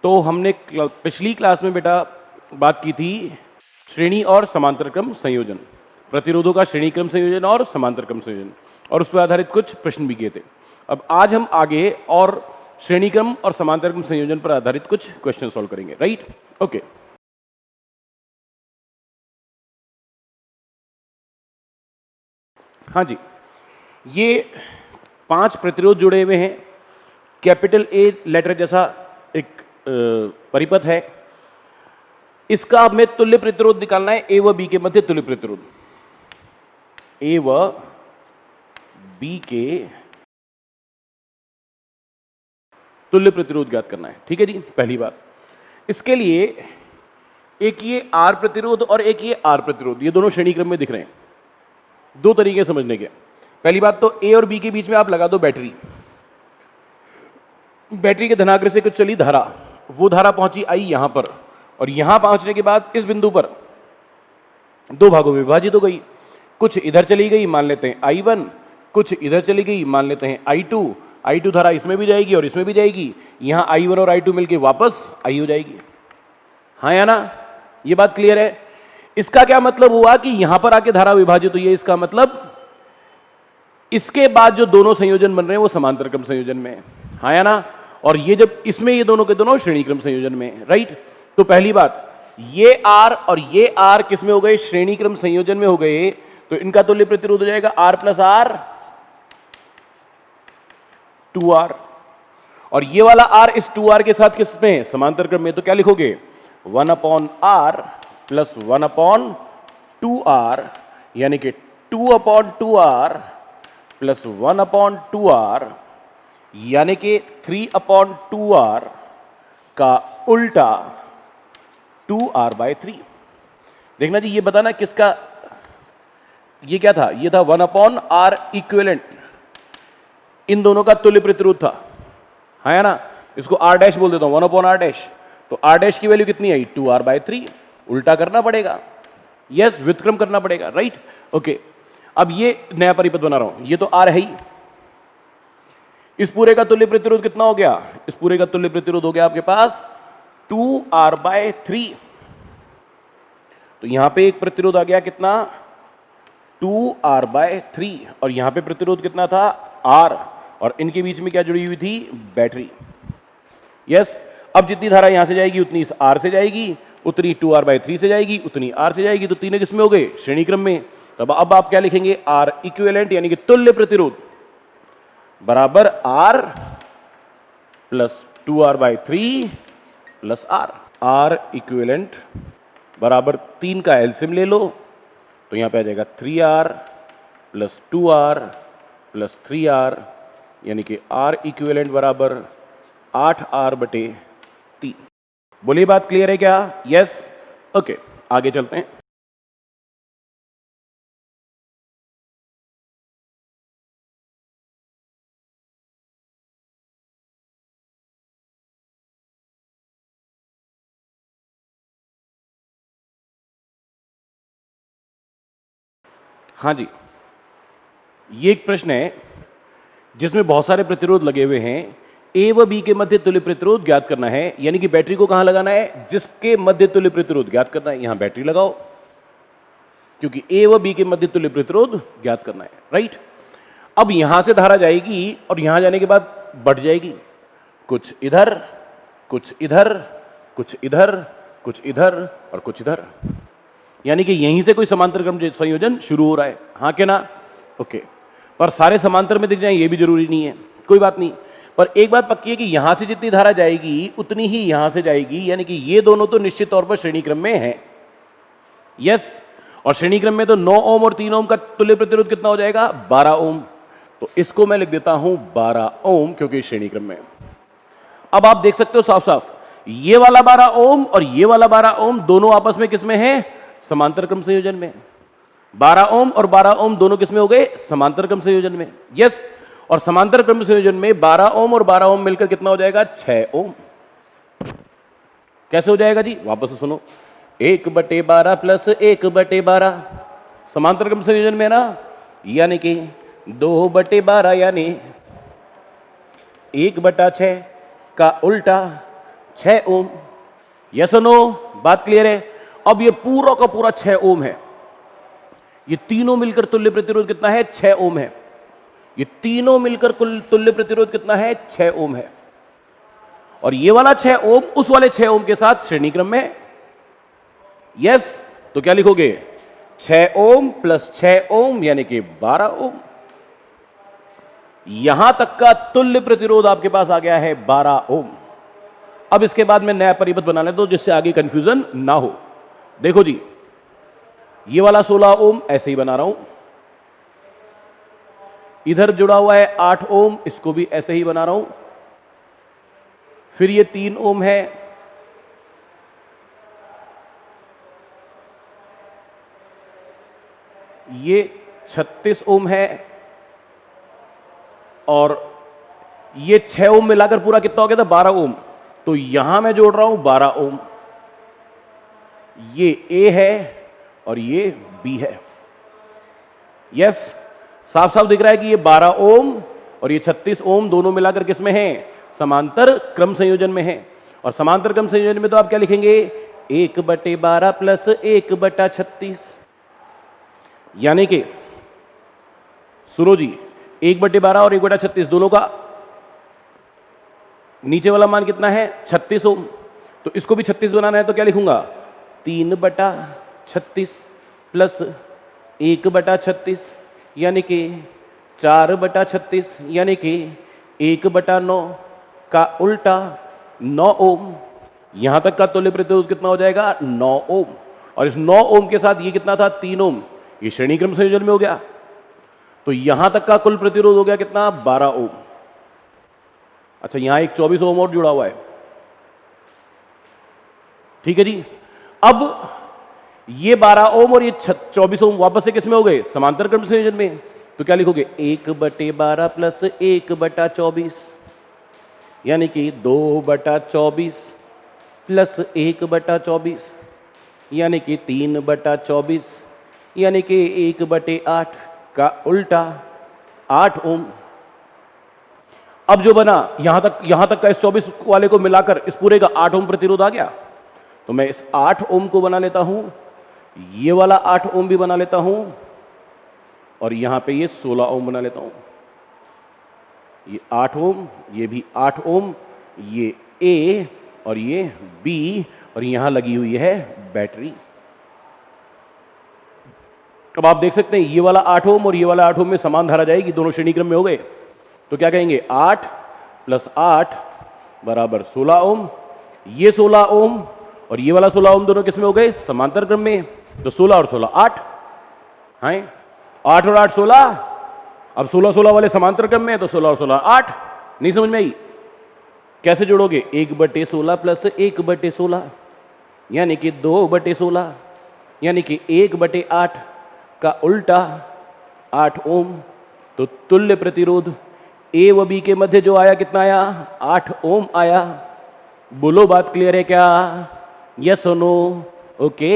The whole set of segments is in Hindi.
तो हमने पिछली क्लास में बेटा बात की थी श्रेणी और समांतर क्रम संयोजन, प्रतिरोधों का श्रेणी क्रम संयोजन और समांतर क्रम संयोजन, और उस पर आधारित कुछ प्रश्न भी किए थे। अब आज हम आगे और श्रेणी क्रम और समांतर क्रम संयोजन पर आधारित कुछ क्वेश्चन सॉल्व करेंगे। Right, okay. हाँ जी, ये 5 प्रतिरोध जुड़े हुए हैं। कैपिटल ए लेटर जैसा एक परिपथ है। इसका हमें तुल्य प्रतिरोध निकालना है, ए व बी के मध्य तुल्य प्रतिरोध, ए व बी के तुल्य प्रतिरोध ज्ञात करना है। ठीक है जी, पहली बात। इसके लिए एक ये आर प्रतिरोध और एक ये आर प्रतिरोध, ये दोनों श्रेणी क्रम में दिख रहे हैं। दो तरीके समझने के। पहली बात तो ए और बी के बीच में आप लगा दो बैटरी। बैटरी के धनाग्र से कुछ चली धारा, वो धारा पहुंची आई यहां पर, और यहां पहुंचने के बाद इस बिंदु पर दो भागों में विभाजित हो गई। कुछ इधर चली गई, मान लेते हैं I1, कुछ इधर चली गई, मान लेते हैं I2। I2 धारा इसमें भी जाएगी और इसमें भी जाएगी। यहां I1 और I2 मिलके वापस I हो जाएगी। हाँ या ना, ये बात क्लियर है। इसका क्या मतलब हुआ कि यहां पर आके धारा विभाजित हुई है, इसका मतलब इसके बाद जो दोनों संयोजन बन रहे हैं वो समांतर क्रम संयोजन में है। हाँ या ना, और ये जब इसमें ये दोनों के दोनों श्रेणी क्रम संयोजन में है। राइट, तो पहली बात ये आर और ये आर किस में हो गए, श्रेणी क्रम संयोजन में हो गए, तो इनका तुल्य प्रतिरोध हो जाएगा आर प्लस आर 2R, और ये वाला आर इस 2R के साथ किस में, समांतर क्रम में, तो क्या लिखोगे 1/r प्लस 1/2R, यानी कि 2/2R प्लस 1/2R, यानी कि 3/2R का उल्टा 2R/3। देखना जी, ये बताना किसका, ये क्या था, ये था 1/R इक्विवेलेंट, इन दोनों का तुल्य प्रतिरोध था। हाँ या ना, इसको R डैश बोल देता हूं, 1/R डैश। तो R डैश की वैल्यू कितनी आई, 2R/3। उल्टा करना पड़ेगा, यस, व्युत्क्रम करना पड़ेगा। Right, okay. अब ये नया परिपथ बना रहा हूं, ये तो R है ही। इस पूरे का तुल्य प्रतिरोध कितना हो गया, इस पूरे का तुल्य प्रतिरोध हो गया आपके पास 2R/3। तो यहां पे एक प्रतिरोध आ गया कितना, 2R/3, और यहां पे प्रतिरोध कितना था, R, और इनके बीच में क्या जुड़ी हुई थी, बैटरी। यस, अब जितनी धारा यहां से जाएगी उतनी इस R से जाएगी, उतनी 2R/3 से जाएगी, उतनी R से जाएगी, तो तीनों किसमें हो गए, श्रेणी क्रम में। तब अब आप क्या लिखेंगे, R इक्विवेलेंट यानी कि तुल्य प्रतिरोध बराबर R plus 2R/3 plus R equivalent बराबर 3 का एलसीएम ले लो, तो यहां पे आ जाएगा 3R plus 2R plus 3R, यानी कि R इक्विवेलेंट बराबर 8R/3। बोलिए, बात क्लियर है क्या? यस, ओके, आगे चलते हैं। हाँ जी, ये एक प्रश्न है जिसमें बहुत सारे प्रतिरोध लगे हुए हैं। ए व बी के मध्य तुल्य प्रतिरोध ज्ञात करना है, यानी कि बैटरी को कहां लगाना है, जिसके मध्य तुल्य प्रतिरोध ज्ञात करना है, यहां बैटरी लगाओ, क्योंकि ए व बी के मध्य तुल्य प्रतिरोध ज्ञात करना है। राइट, अब यहां से धारा जाएगी और यहां जाने के बाद बढ़ जाएगी, कुछ इधर, कुछ इधर, कुछ इधर, कुछ इधर और कुछ इधर, यानी कि यहीं से कोई समांतर क्रम संयोजन शुरू हो रहा है। हाँ के ना, ओके। पर सारे समांतर में दिख जाए ये भी जरूरी नहीं है, कोई बात नहीं। पर एक बात पक्की है कि यहां से जितनी धारा जाएगी उतनी ही यहां से जाएगी, यानी कि ये दोनों तो निश्चित तौर पर श्रेणी क्रम में है। यस, और श्रेणी क्रम में तो 9 ओम और 3 ओम का तुल्य प्रतिरोध कितना हो जाएगा, 12 ओम। तो इसको मैं लिख देता हूं 12 ओम, क्योंकि श्रेणी क्रम में। अब आप देख सकते हो साफ साफ, ये वाला 12 ओम और ये वाला 12 ओम दोनों आपस में किसमें है, समांतर क्रम संयोजन में। 12 ओम और 12 ओम दोनों किसमें हो गए, समांतर क्रम संयोजन में। यस, और समांतर क्रम संयोजन में 12 ओम और 12 ओम मिलकर कितना हो जाएगा, 6 ओम। कैसे हो जाएगा जी, वापस से सुनो, 1/12 प्लस 1/12 समांतर क्रम संयोजन में ना, यानी कि 2/12 यानी 1/6 का उल्टा 6 ओम। यस और नो? बात क्लियर है? अब ये पूरा का पूरा 6 ओम है। ये तीनों मिलकर तुल्य प्रतिरोध कितना है? 6 ओम है। ये तीनों मिलकर कुल तुल्य प्रतिरोध कितना है? 6 ओम है। और ये वाला 6 ओम उस वाले 6 ओम के साथ श्रेणी क्रम में। यस, तो क्या लिखोगे? 6 ओम प्लस 6 ओम यानी कि 12 ओम। यहां तक का तुल्य प्रतिरोध आपके पास आ गया है 12 ओम। अब इसके बाद में नया परिपथ बनाने दो जिससे आगे कंफ्यूजन ना हो। देखो जी, ये वाला 16 ओम ऐसे ही बना रहा हूं, इधर जुड़ा हुआ है 8 ओम, इसको भी ऐसे ही बना रहा हूं। फिर ये 3 ओम है, ये 36 ओम है, और ये 6 ओम मिलाकर पूरा कितना हो गया था? 12 ओम। तो यहां मैं जोड़ रहा हूं 12 ओम। ये ए है और ये बी है। यस, साफ साफ दिख रहा है कि ये 12 ओम और ये 36 ओम दोनों मिलाकर किस में है? समांतर क्रम संयोजन में है। और समांतर क्रम संयोजन में तो आप क्या लिखेंगे? 1/12 प्लस 1/36, यानी कि सुनो जी, 1/12 और 1/36 दोनों का नीचे वाला मान कितना है? 36 ओम। तो इसको भी 36 बनाना है तो क्या लिखूंगा? 3/36 प्लस 1/36 यानी कि 4/36 यानी कि 1/9 का उल्टा 9 ओम। यहां तक का तुल्य प्रतिरोध कितना हो जाएगा? 9 ओम। और इस 9 ओम के साथ ये कितना था? 3 ओम। ये श्रेणी क्रम संयोजन में हो गया। तो यहां तक का कुल प्रतिरोध हो गया कितना? 12 ओम। अच्छा, यहां एक 24 ओम और जुड़ा हुआ है। ठीक है जी। अब ये 12 ओम और ये 24 ओम वापस से किसमें हो गए? समांतर क्रम संयोजन में। तो क्या लिखोगे? 1/12 प्लस 1/24 यानी कि 2/24 प्लस 1/24 यानी कि 3/24 यानी कि 1/8 का उल्टा 8 ओम। अब जो बना यहां तक का इस 24 वाले को मिलाकर इस पूरे का 8 ओम प्रतिरोध आ गया। तो मैं इस 8 ओम को बना लेता हूं, ये वाला 8 ओम भी बना लेता हूं, और यहां पे ये 16 ओम बना लेता हूं। ये 8 ओम, ये भी 8 ओम, ये ए और ये बी, और यहां लगी हुई है बैटरी। अब आप देख सकते हैं ये वाला 8 ओम और ये वाला 8 ओम में समान धारा जाएगी, दोनों श्रेणी क्रम में हो गए। तो क्या कहेंगे? 8 प्लस 8 बराबर 16 ओम। ये 16 ओम और ये वाला 16 ओम दोनों किसमें हो गए? समांतर क्रम में। तो 16 और 16 8 है, 8 और 8 16। अब 16 16 वाले समांतर क्रम में है तो 16 और 16 8। नहीं समझ में आई? कैसे जोड़ोगे? 1/16 प्लस 1/16 यानी कि 2/16 यानी कि 1/8 का उल्टा 8 ओम। तो तुल्य प्रतिरोध ए व बी के मध्य जो आया कितना आया? 8 ओम आया। बोलो, बात क्लियर है क्या? यस और नो? ओके।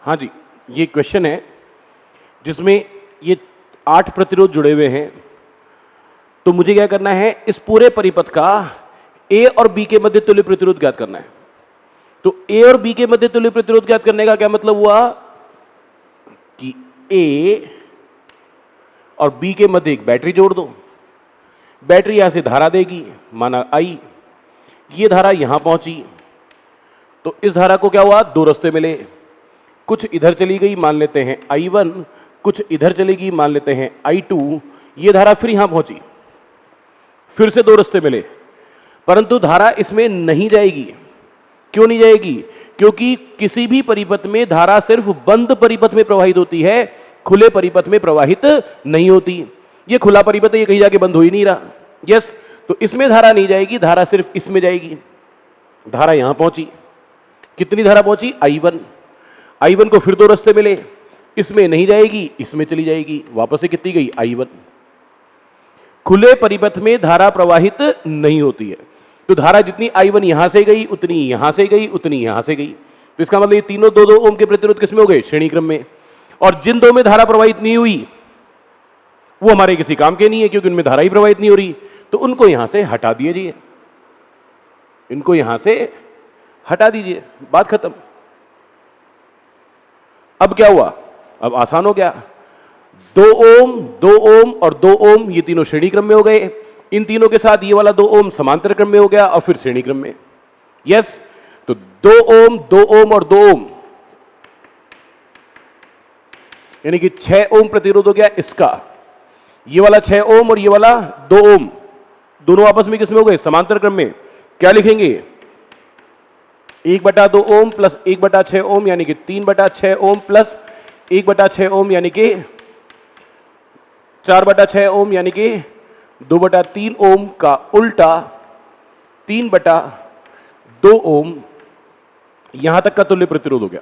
हाँ जी, ये क्वेश्चन है जिसमें ये 8 प्रतिरोध जुड़े हुए हैं। तो मुझे क्या करना है? इस पूरे परिपथ का ए और बी के मध्य तुल्य प्रतिरोध ज्ञात करना है। तो ए और बी के मध्य तुल्य प्रतिरोध ज्ञात करने का क्या मतलब हुआ? कि ए और बी के मध्य एक बैटरी जोड़ दो। बैटरी यहां से धारा देगी, माना आई। ये धारा यहां पहुंची, तो इस धारा को क्या हुआ? 2 रास्ते मिले। कुछ इधर चली गई, मान लेते हैं I1, कुछ इधर चलेगी, मान लेते हैं I2। ये धारा फिर यहां पहुंची, फिर से 2 रास्ते मिले, परंतु धारा इसमें नहीं जाएगी। क्यों नहीं जाएगी? क्योंकि किसी भी परिपथ में धारा सिर्फ बंद परिपथ में प्रवाहित होती है, खुले परिपथ में प्रवाहित नहीं होती। ये खुला परिपथ है, ये कहीं जाके बंद हो ही नहीं रहा। यस, तो इसमें धारा नहीं जाएगी, धारा सिर्फ इसमें जाएगी। धारा यहां पहुंची, कितनी धारा पहुंची? I1। I1 को फिर 2 रास्ते मिले, इसमें नहीं जाएगी, इसमें चली जाएगी, वापस से कितनी गई? I1। खुले परिपथ में धारा प्रवाहित नहीं होती है, तो धारा जितनी I1 यहां से गई उतनी यहां से गई, उतनी यहां से गई। तो इसका मतलब ये तीनों 2-2 ओम के प्रतिरोध किसमें हो गए? श्रेणी क्रम में। और जिन दो में धारा प्रवाहित नहीं हुई वो हमारे किसी काम के नहीं है, क्योंकि उनमें धारा ही प्रवाहित नहीं हो रही, तो उनको यहां से हटा दीजिए, इनको यहां से हटा दीजिए, बात खत्म। अब क्या हुआ, अब आसान हो गया, 2 ओम 2 ओम और 2 ओम ये तीनों श्रेणी क्रम में हो गए, इन तीनों के साथ ये वाला 2 ओम समांतर क्रम में हो गया और फिर श्रेणी क्रम में। यस, तो 2 ओम 2 ओम और 2 ओम यानी कि 6 ओम प्रतिरोध हो गया इसका, ये वाला 6 ओम और ये वाला 2 ओम दोनों आपस में किसमें हो गए, समांतर क्रम में। क्या लिखेंगे, 1/2 ओम प्लस 1/6 ओम यानी कि 3/6 ओम प्लस 1/6 ओम यानी कि 4/6 ओम यानी कि 2/3 ओम का उल्टा 3/2 ओम, यहां तक का तुल्य प्रतिरोध हो गया,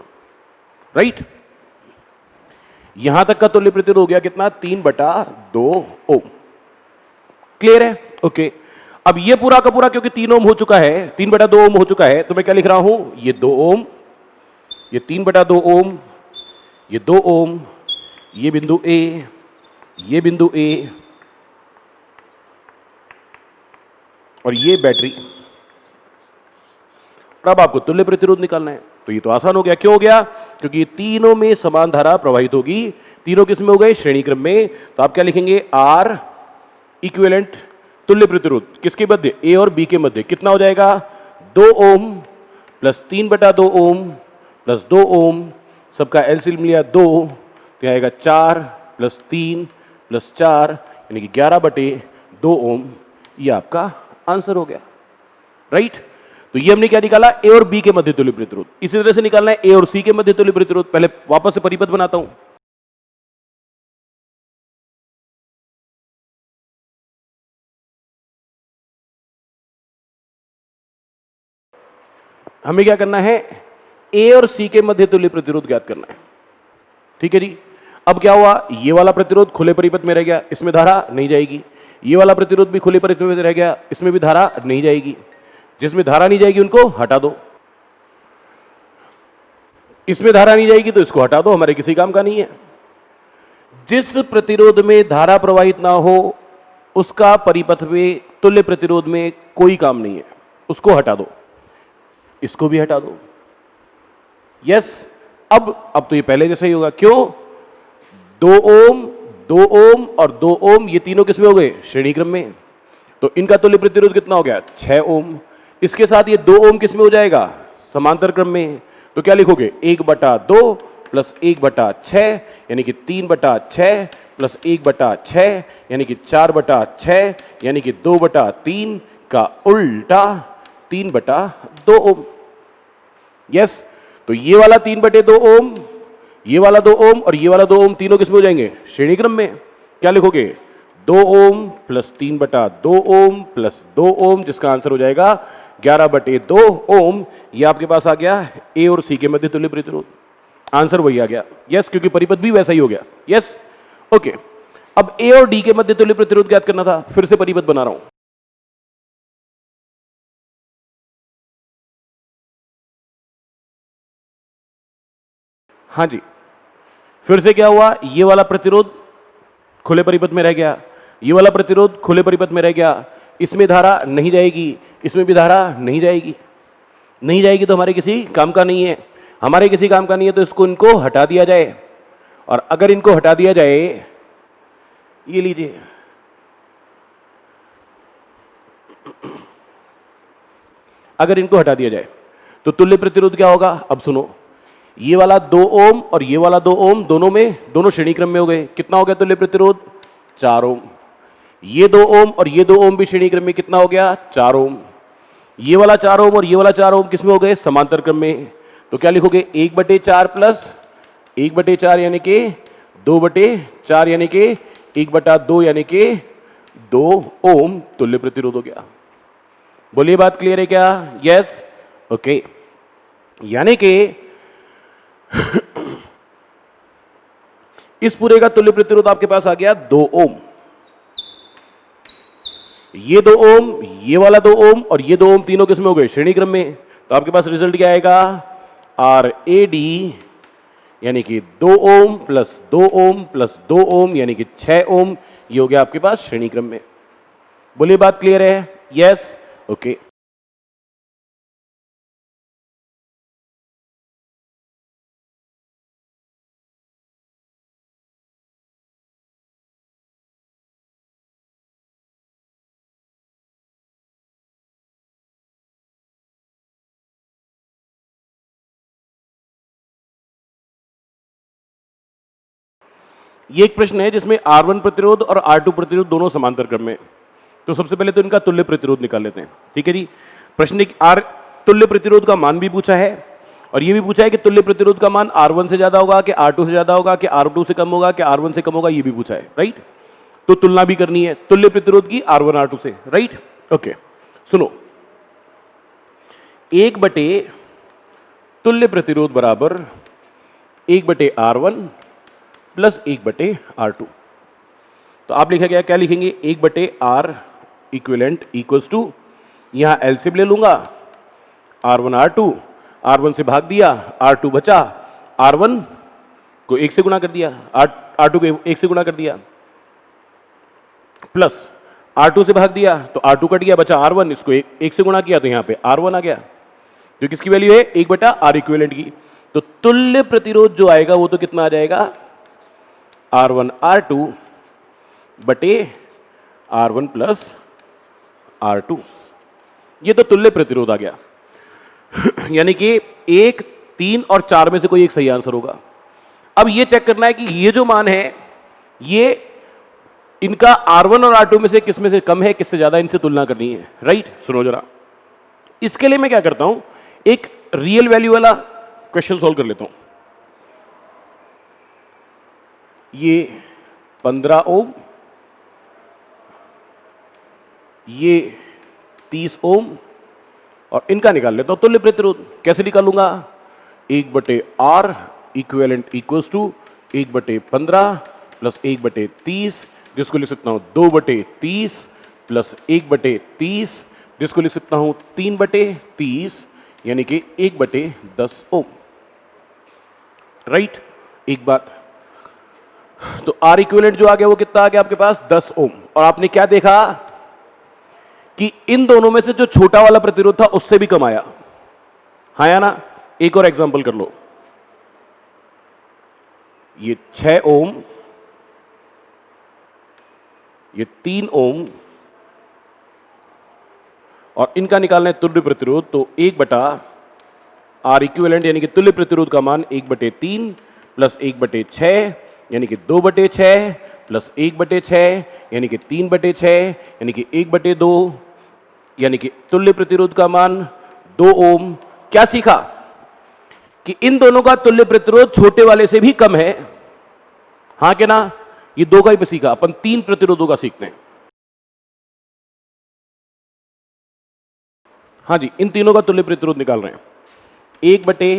राइट। यहां तक का तुल्य प्रतिरोध हो गया कितना, 3/2 ओम। क्लियर है, ओके। अब ये पूरा का पूरा क्योंकि 3 ओम हो चुका है, 3/2 ओम हो चुका है, तो मैं क्या लिख रहा हूं, ये 2 ओम, ये 3/2 ओम, ये 2 ओम, ये बिंदु ए, ये बिंदु ए और ये बैटरी। अब आपको तुल्य प्रतिरोध निकालना है, तो ये तो आसान हो गया। क्यों हो गया, क्योंकि तीनों में समान धारा प्रवाहित होगी, तीनों किस में हो गए, श्रेणी क्रम में। तो आप क्या लिखेंगे, आर इक्विवेलेंट तुल्य प्रतिरोध किसके मध्य, ए और बी के मध्य, कितना हो जाएगा, 2 ओम प्लस 3/2 ओम प्लस 2 ओम, सबका एलसीएम लिया 2, तो आएगा 4 प्लस 3 प्लस 4 यानी कि 11/2 ओम। ये आपका आंसर हो गया, राइट। तो ये हमने क्या निकाला, ए और बी के मध्य तुल्य प्रतिरोध। इसी तरह से निकालना है ए और सी के मध्य तुल्य प्रतिरोध। पहले वापस से परिपथ बनाता हूं, हमें क्या करना है, ए और सी के मध्य तुल्य प्रतिरोध ज्ञात करना है, ठीक है जी। अब क्या हुआ, ये वाला प्रतिरोध खुले परिपथ में रह गया, इसमें धारा नहीं जाएगी, ये वाला प्रतिरोध भी खुले परिपथ में रह गया, इसमें भी धारा नहीं जाएगी, जिसमें धारा नहीं जाएगी उनको हटा दो, इसमें धारा नहीं जाएगी तो इसको हटा दो, हमारे किसी काम का नहीं है। जिस प्रतिरोध में धारा प्रवाहित ना हो उसका परिपथ में तुल्य प्रतिरोध में कोई काम नहीं है, उसको हटा दो, इसको भी हटा दो। यस, अब तो ये पहले जैसा ही होगा। क्यों, 2 ओम 2 ओम और 2 ओम ये तीनों किसमें हो गए, श्रेणी क्रम में। तो इनका तुल्य प्रतिरोध कितना हो गया, 6 ओम। इसके साथ ये 2 ओम किसमें हो जाएगा, समांतर क्रम में। तो क्या लिखोगे, 1/2 प्लस 1/6 यानी कि 3/6 प्लस 1/6 यानी कि 4/6 यानी कि 2/3 का उल्टा 3/2 ओम। यस, तो ये वाला 3/2 ओम, ये वाला 2 ओम और ये वाला 2 ओम तीनों किसमें हो जाएंगे, श्रेणी क्रम में। क्या लिखोगे, 2 ओम प्लस 3/2 ओम प्लस 2 ओम, जिसका आंसर हो जाएगा 11/2 ओम। ये आपके पास आ गया ए और सी के मध्य तुल्य प्रतिरोध, आंसर वही आ गया। यस, क्योंकि परिपथ भी वैसा ही हो गया। Yes, okay. अब ए और डी के मध्य तुल्य प्रतिरोध ज्ञात करना था, फिर से परिपथ बना रहा हूं। हाँ जी, फिर से क्या हुआ, ये वाला प्रतिरोध खुले परिपथ में रह गया, ये वाला प्रतिरोध खुले परिपथ में रह गया, इसमें धारा नहीं जाएगी, इसमें भी धारा नहीं जाएगी, नहीं जाएगी तो हमारे किसी काम का नहीं है, हमारे किसी काम का नहीं है, तो इसको इनको हटा दिया जाए। और अगर इनको हटा दिया जाए, ये लीजिए, अगर इनको हटा दिया जाए तो तुल्य प्रतिरोध क्या होगा। अब सुनो, ये वाला 2 ओम और ये वाला 2 ओम दोनों श्रेणी क्रम में हो गए, कितना हो गया तुल्य प्रतिरोध, 4 ओम। ये 2 ओम और ये 2 ओम भी श्रेणी क्रम में, कितना हो गया, 4 ओम। ये वाला 4 ओम और ये वाला 4 ओम किसमें हो गए, समांतर क्रम में। तो क्या लिखोगे, 1/4 प्लस 1/4 यानी कि 2/4 यानी कि 1/2 यानी कि 2 ओम तुल्य प्रतिरोध हो गया। बोलिए, बात क्लियर है क्या। Yes, okay. यानी कि इस पूरे का तुल्य प्रतिरोध आपके पास आ गया 2 ओम। ये 2 ओम, ये वाला 2 ओम और ये 2 ओम तीनों किसमें हो गए, श्रेणी क्रम में। तो आपके पास रिजल्ट क्या आएगा, आर ए डी यानी कि 2 ओम प्लस 2 ओम प्लस 2 ओम यानी कि 6 ओम। ये हो गया आपके पास श्रेणी क्रम में। बोलिए बात क्लियर है? Yes, okay. ये एक प्रश्न है जिसमें R1 प्रतिरोध और R2 प्रतिरोध दोनों समांतर क्रम में। तो सबसे पहले तो इनका तुल्य प्रतिरोध निकाल लेते हैं। ठीक है जी। प्रश्न ने R तुल्य प्रतिरोध का मान भी पूछा है और ये भी पूछा है कि तुल्य प्रतिरोध का मान R1 से ज्यादा होगा कि R2 से ज्यादा होगा कि R2 से कम होगा कि R1 से कम होगा, ये भी पूछा है, राइट। तो तुलना भी करनी है तुल्य प्रतिरोध की R1 R2 से, राइट। ओके, सुनो, 1 बटे तुल्य प्रतिरोध बराबर 1 बटे R1 प्लस 1 बटे R2। तो आप लिखा गया, क्या लिखेंगे? 1 बटे R इक्विवेलेंट इक्वल्स टू, यहां एलसीएम ले लूंगा, R1 R2, R1 से भाग दिया, R2 बचा, R1 को 1 से गुणा कर दिया, R2 को 1 से गुणा कर दिया, प्लस R2 से भाग दिया तो R2 कट गया, बचा R1, इसको 1 से गुणा किया तो यहां पे R1 आ गया। तो किसकी वैल्यू है? 1 बटा R इक्विवेलेंट की। तो तुल्य प्रतिरोध जो आएगा वो तो कितना आ जाएगा? R1 R2 बटे R1 प्लस R2। ये तो तुल्य प्रतिरोध आ गया। यानी कि 1, 3 और 4 में से कोई एक सही आंसर होगा। अब ये चेक करना है कि ये जो मान है ये इनका R1 और R2 में से किस में से कम है, किससे ज्यादा, इनसे तुलना करनी है, राइट। सुनो जरा, इसके लिए मैं क्या करता हूं, एक रियल वैल्यू वाला क्वेश्चन सॉल्व कर लेता हूं। ये 15 ओम, ये 30 ओम और इनका निकाल लेता हूं तुल्य प्रतिरोध। कैसे निकालूंगा? 1 बटे R इक्विवेलेंट इक्वल्स टू 1 बटे 15 प्लस 1 बटे 30, जिसको लिख सकता हूं 2 बटे 30 प्लस 1 बटे 30, जिसको लिख सकता हूं 3 बटे 30 यानी कि 1 बटे 10 ओम, राइट। एक बात, तो R इक्विवेलेंट जो आ गया वो कितना आ गया आपके पास? 10 ओम। और आपने क्या देखा कि इन दोनों में से जो छोटा वाला प्रतिरोध था उससे भी कम आया, हाँ या ना। एक और एग्जांपल कर लो, ये 6 ओम, ये 3 ओम और इनका निकालना है तुल्य प्रतिरोध। तो 1 बटा R इक्विवेलेंट यानी कि तुल्य प्रतिरोध का मान 1 बटे 3 प्लस 1 बटे 6 यानी कि 2 बटे 6 प्लस 1 बटे 6 यानी कि 3 बटे 6 यानी कि 1 बटे 2 यानी कि तुल्य प्रतिरोध का मान 2 ओम। क्या सीखा? कि इन दोनों का तुल्य प्रतिरोध छोटे वाले से भी कम है, हाँ के ना। ये 2 का ही सीखा, अपन 3 प्रतिरोधों का सीखते हैं। हाँ जी, इन तीनों का तुल्य प्रतिरोध निकाल रहे हैं। 1 बटे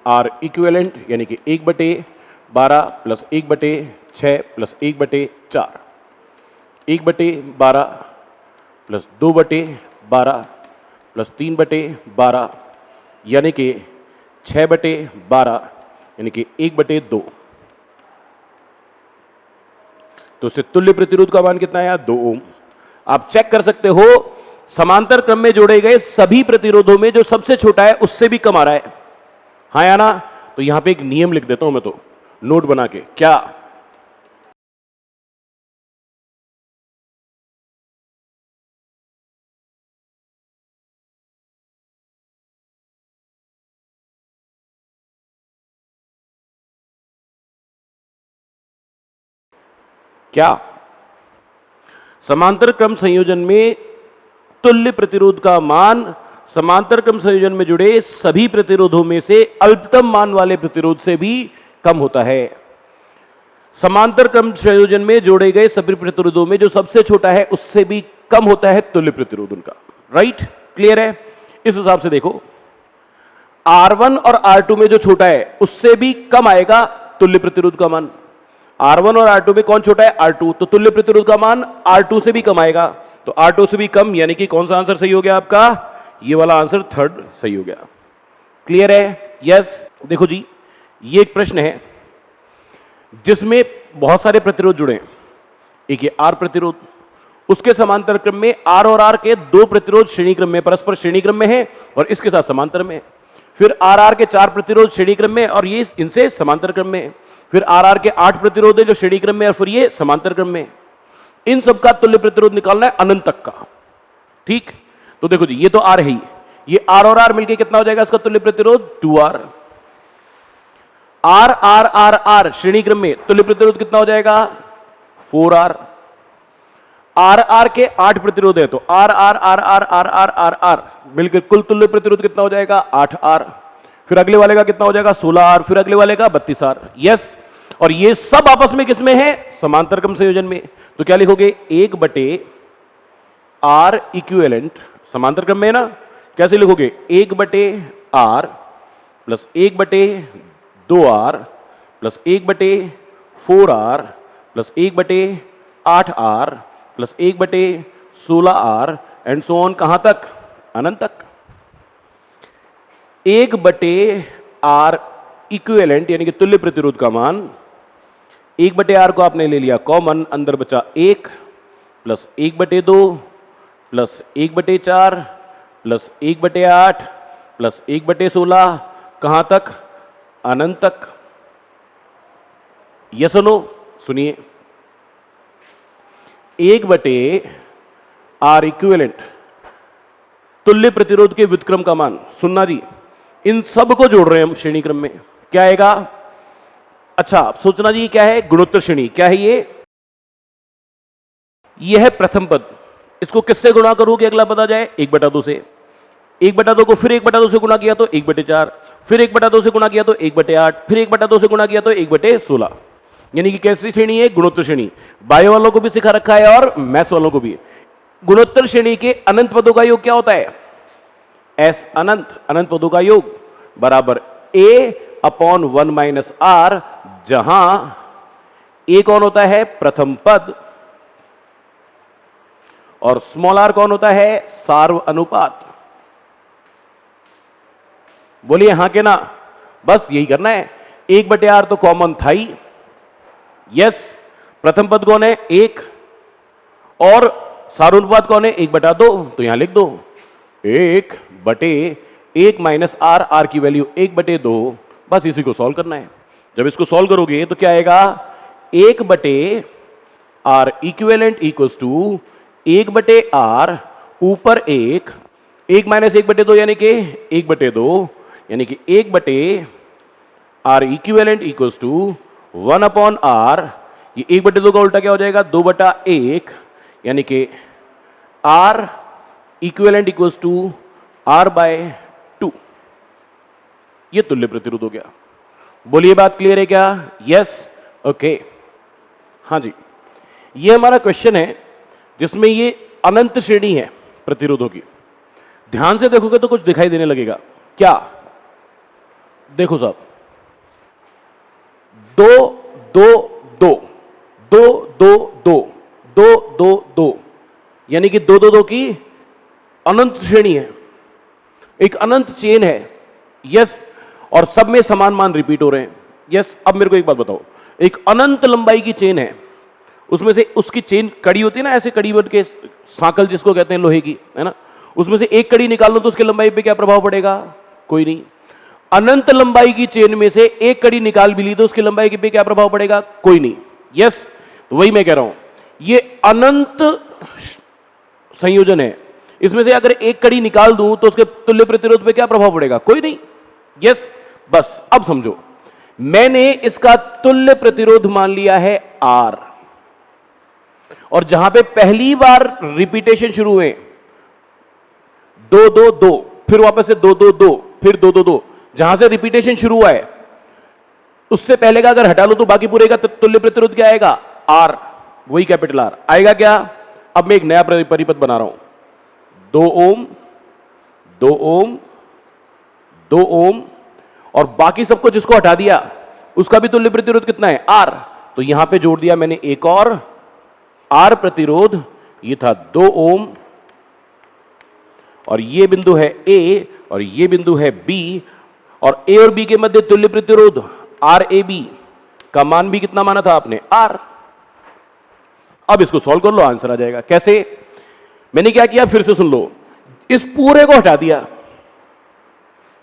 R इक्विवेलेंट यानी कि 1 बटे 12 प्लस 1 बटे 6 प्लस 1 बटे 4, 1 बटे 12 प्लस 2 बटे 12 प्लस 3 बटे 12 यानी कि 6 बटे 12 यानी कि 1 बटे 2। तो इससे तुल्य प्रतिरोध का मान कितना आया? 2 ओम। आप चेक कर सकते हो, समांतर क्रम में जोड़े गए सभी प्रतिरोधों में जो सबसे छोटा है उससे भी कम आ रहा है, हाँ या ना। तो यहां पे एक नियम लिख देता हूं मैं, तो नोट बना के, क्या? क्या? समांतर क्रम संयोजन में तुल्य प्रतिरोध का मान समांतर क्रम संयोजन में जुड़े सभी प्रतिरोधों में से अल्पतम मान वाले प्रतिरोध से भी कम होता है। समांतर क्रम संयोजन में जोड़े गए सभी प्रतिरोधों में जो सबसे छोटा है उससे भी कम होता है तुल्य प्रतिरोध उनका, राइट। क्लियर है? इस हिसाब से देखो, R1 और R2 में जो छोटा है उससे भी कम आएगा तुल्य प्रतिरोध का मान। R1 और R2 में कौन छोटा है? R2। तो तुल्य प्रतिरोध का मान R2 से भी कम आएगा। तो R2 से भी कम यानी कि कौन सा आंसर सही हो गया आपका? ये वाला आंसर थर्ड सही हो गया। क्लियर है? यस। देखो जी, ये एक प्रश्न है जिसमें बहुत सारे प्रतिरोध जुड़े हैं। एक ये आर प्रतिरोध, उसके समांतर क्रम में आर और आर के दो प्रतिरोध श्रेणी क्रम में, परस्पर श्रेणी क्रम में है और इसके साथ समांतर में। फिर आर आर के 4 प्रतिरोध श्रेणी क्रम में और ये इनसे समांतर क्रम में। फिर आर आर के 8 प्रतिरोध है जो श्रेणी क्रम में और फिर ये समांतर क्रम में। इन सबका तुल्य प्रतिरोध निकालना है अनंत तक का। ठीक, तो देखो जी, ये तो आर है ही, ये आर और आर मिलके कितना हो जाएगा इसका तुल्य प्रतिरोध 2R। Are R R are श्रेणी क्रम में तुल्य प्रतिरोध कितना हो जाएगा 4R। आर आर के 8 प्रतिरोध है तो R R R R R R R R मिलकर कुल तुल्य प्रतिरोध कितना हो जाएगा 8R। फिर अगले वाले का कितना हो जाएगा 16R, फिर अगले वाले का 32R। यस, और ये सब आपस में किसमें है समांतर क्रम संयोजन में। तो क्या लिखोगे 1/R इक्विवेलेंट, समांतर क्रम में है ना, कैसे लिखोगे 1/R plus 1/2R plus 1/4R plus 1/8R plus 1/16R and so on, कहां तक अनंत तक। 1/R इक्विवेलेंट यानी कि तुल्य प्रतिरोध का मान 1/R को आपने ले लिया कॉमन, अंदर बचा 1 प्लस 1/2 प्लस 1/4 प्लस 1/8 प्लस 1/16, कहां तक अनंत तक। यस नो, सुनिए 1/R इक्विवेलेंट तुल्य प्रतिरोध के व्युत्क्रम का मान, सुनना जी, इन सब को जोड़ रहे हैं हम श्रेणी क्रम में, क्या आएगा। अच्छा सोचना जी क्या है, गुणोत्तर श्रेणी, क्या है ये, यह है प्रथम पद। इसको किससे गुणा करूं कि अगला पद आ जाए 1/2 से। 1/2 को फिर 1/2 से गुणा किया तो 1/4, फिर 1/2 से गुणा किया तो 1/8, फिर 1/2 से गुणा किया तो 1/16। यानी कि कैसी श्रेणी है, गुणोत्तर श्रेणी। बायो वालों को भी सिखा रखा है और मैथ्स वालों को भी। गुणोत्तर श्रेणी के अनंत पदों का योग क्या होता है, एस अनंत, अनंत पदों का योग बराबर A/1 - R, जहां A कौन होता है प्रथम पद और स्मॉल r कौन होता है सार्व अनुपात। बोलिए हां के ना, बस यही करना है। 1/R तो कॉमन था ही, यस, प्रथम पद कौन है 1 और सार्व अनुपात कौन है 1/2, तो यहां लिख दो 1/1 - R, R की वैल्यू 1/2, बस इसी को सॉल्व करना है। जब इसको सॉल्व करोगे तो क्या आएगा 1/R equivalent equals to 1/R ऊपर 1 - 1/2 यानी कि 1/2 यानी कि 1/R equivalent equals to 1/R। ये 1/2 का उल्टा क्या हो जाएगा 2/1 यानी कि R equivalent equals to R/2। ये तुल्य प्रतिरोध हो गया। बोलिए बात क्लियर है क्या, यस, ओके। हाँ जी, ये हमारा क्वेश्चन है जिसमें ये अनंत श्रेणी है प्रतिरोधों की। ध्यान से देखोगे तो कुछ दिखाई देने लगेगा, क्या, देखो साहब 2 2 2 2 2 2 2 2 2 यानी कि 2 2 2 की अनंत श्रेणी है, एक अनंत चेन है, यस, और सब में समान मान रिपीट हो रहे हैं, यस। अब मेरे को एक बात बताओ, एक अनंत लंबाई की चेन है, उसमें से उसकी चेन कड़ी होती है ना, ऐसे कड़ी बन के सांकल जिसको कहते हैं लोहे की, है ना, उसमें से एक कड़ी निकाल लो तो उसकी लंबाई पे क्या प्रभाव पड़ेगा, कोई नहीं। अनंत लंबाई की चेन में से एक कड़ी निकाल भी ली तो उसकी लंबाई पे क्या प्रभाव पड़ेगा, कोई नहीं, यस। तो वही मैं कह रहा हूं, ये अनंत संयोजन है, इसमें से अगर एक कड़ी निकाल दूं तो उसके तुल्य प्रतिरोध पे क्या प्रभाव पड़ेगा, कोई नहीं, यस। बस अब समझो, मैंने इसका तुल्य प्रतिरोध मान लिया है R, और जहां पे पहली बार रिपीटेशन शुरू हुए 2 2 2, फिर वापस से 2 2 2, फिर 2 2 2, जहां से रिपीटेशन शुरू हुआ है उससे पहले का अगर हटा लो तो बाकी पूरे का तुल्य प्रतिरोध क्या आएगा R, वही कैपिटल R आएगा क्या। अब मैं एक नया परिपथ बना रहा हूं, 2 ओम 2 ओम 2 ओम, और बाकी सबको जिसको हटा दिया उसका भी तुल्य प्रतिरोध कितना है R, तो यहां पे जोड़ दिया मैंने एक और R प्रतिरोध, ये था 2 ओम, और ये बिंदु है A और ये बिंदु है B, और A और B के मध्य तुल्य प्रतिरोध आर ए बी का मान भी कितना माना था आपने? आर। अब इसको सॉल्व कर लो, आंसर आ जाएगा। कैसे? मैंने क्या किया, फिर से सुन लो, इस पूरे को हटा दिया,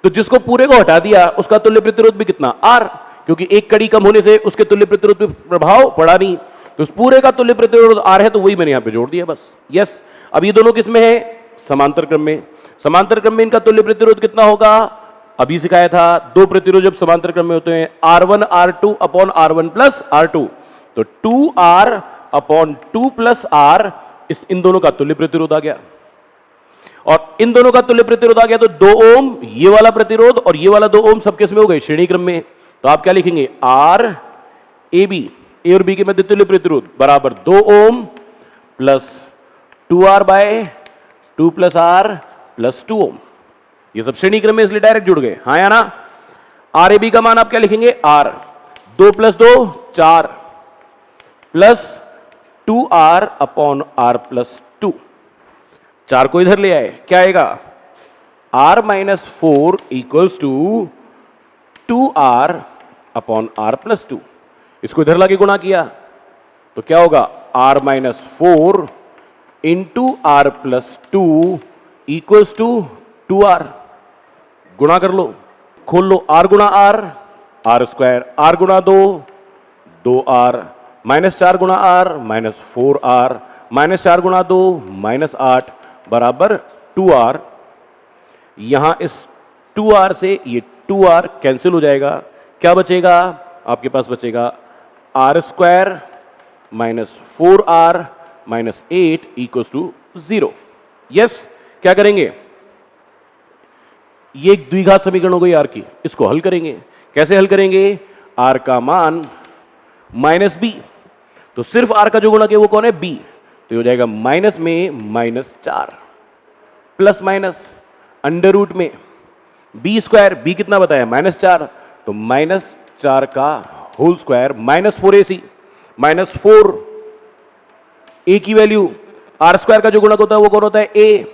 तो जिसको पूरे को हटा दिया उसका तुल्य प्रतिरोध भी कितना? आर, क्योंकि एक कड़ी कम होने से उसके तुल्य प्रतिरोध पे प्रभाव पड़ा नहीं, तो इस पूरे का तुल्य प्रतिरोध आर है, तो वही मैंने यहां पे जोड़ दिया बस। यस। अब ये दोनों किसमें है? समांतर क्रम में। समांतर क्रम में इनका तुल्य प्रतिरोध कितना होगा? अभी सिखाया था, दो प्रतिरोध जब समांतर क्रम में होते हैं, R1 R2 upon R1 plus R2, तो 2R अपॉन 2 प्लस R, इन दोनों का तुल्य प्रतिरोध आ गया। और इन दोनों का तुल्य प्रतिरोध आ गया तो 2 ओम ये वाला प्रतिरोध और ये वाला 2 ओम सब किसमें हो गए? श्रेणी क्रम में। तो आप क्या लिखेंगे? आर ए बी, ए और बी के मध्य तुल्य प्रतिरोध बराबर 2 ohm plus 2R by 2 plus R plus 2 ohm. ये सब श्रेणी क्रम में इसलिए डायरेक्ट जुड़ गए, हाँ या ना? आर ए बी का मान आप क्या लिखेंगे? R 2 plus 2 4 plus 2R upon R plus 2। 4 को इधर ले आए, क्या आएगा? R minus 4 equals to 2R upon R plus 2। इसको इधर लाके गुणा किया तो क्या होगा? R minus 4 into R plus 2 equals to 2R। गुणा कर लो, खोल लो, R गुणा R, R स्क्वायर, R गुणा 2 2R, माइनस 4 गुणा R माइनस 4R, माइनस 4 गुणा 2 माइनस 8 बराबर 2R। यहां इस 2R से ये 2R कैंसिल हो जाएगा, क्या बचेगा? आपके पास बचेगा R square minus 4R minus 8 equals to 0। Yes. क्या करेंगे? ये एक द्विघात समीकरण हो गई R की, इसको हल करेंगे। कैसे हल करेंगे? R का मान माइनस बी, तो सिर्फ R का जो गुणक है वो कौन है? B, तो हो जाएगा माइनस में minus 4 plus minus under root में बी स्क्वायर, बी कितना बताया? माइनस 4, तो माइनस 4 का whole square minus 4AC, minus 4 A की वैल्यू, आर स्क्वायर का जो गुणक होता है वो कौन होता है? ए,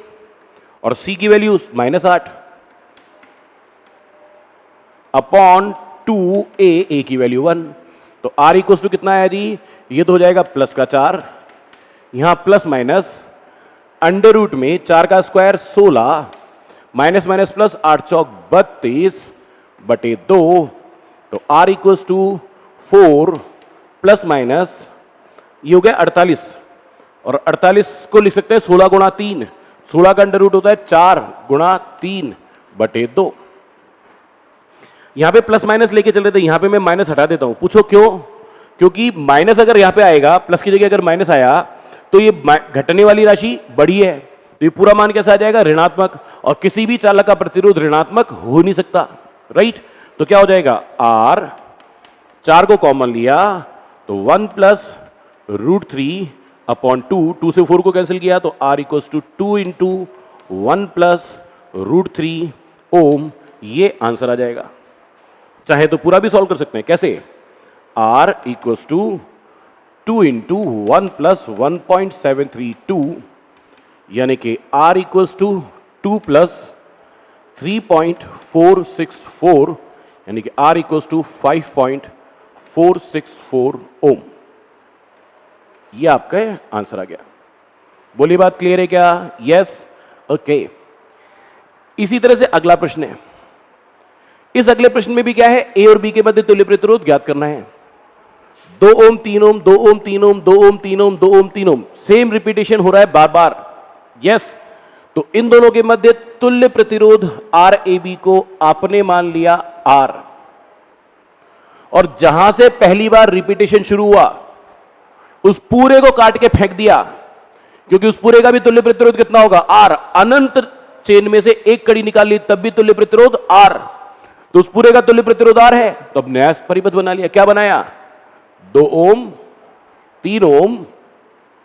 और सी की वैल्यू माइनस 8 अपॉन 2A, ए की वैल्यू 1, तो R इक्वल टू कितना है जी? ये तो हो जाएगा प्लस का 4, यहां प्लस माइनस अंडर रूट में 4 का स्क्वायर 16 माइनस माइनस प्लस 8 चौक 32 बटे 2, तो R equal to 4 plus minus ये हो गया 48, और 48 को लिख सकते हैं 16 गुणा 3, 16 का अंडर रूट होता है 4 गुणा 3 बटे 2। यहां पे प्लस माइनस लेके चल रहे थे, यहां पे मैं माइनस हटा देता हूं। पूछो क्यों? क्योंकि माइनस अगर यहां पे आएगा, प्लस की जगह अगर माइनस आया तो ये घटने वाली राशि बड़ी है, तो ये पूरा मान कैसा आ जाएगा? ऋणात्मक, और किसी भी चालक का प्रतिरोध ऋणात्मक हो नहीं सकता, राइट? तो क्या हो जाएगा? R 4 को कॉमन लिया तो 1 प्लस √3 अपॉन 2 से 4 को कैंसिल किया तो R equals to 2 into 1 plus √3 ohm. ये आंसर आ जाएगा। चाहे तो पूरा भी सॉल्व कर सकते हैं। कैसे? R equals to 2 into 1 plus 1.732, यानी कि R इक्वल्स टू 2 प्लस 3.464, यानी कि R इक्वल्स टू 5.464 ओम। ये आपका आंसर आ गया। बोलिए, बात क्लियर है क्या? Yes, okay. इसी तरह से अगला प्रश्न है। इस अगले प्रश्न में भी क्या है? ए और बी के मध्य तुल्य प्रतिरोध ज्ञात करना है। 2 ओम 3 ओम 2 ओम 3 ओम 2 ओम 3 ओम 2 ओम 3 ओम, सेम रिपीटेशन हो रहा है बार बार। यस। तो इन दोनों के मध्य तुल्य प्रतिरोध आर ए बी को आपने मान लिया R, और जहां से पहली बार रिपीटेशन शुरू हुआ उस पूरे को काट के फेंक दिया, क्योंकि उस पूरे का भी तुल्य प्रतिरोध कितना होगा? R। अनंत चेन में से एक कड़ी निकाल ली तब भी तुल्य प्रतिरोध R, तो उस पूरे का तुल्य प्रतिरोध R है, तो अब नया परिपथ बना लिया। क्या बनाया? 2 ओम 3 ओम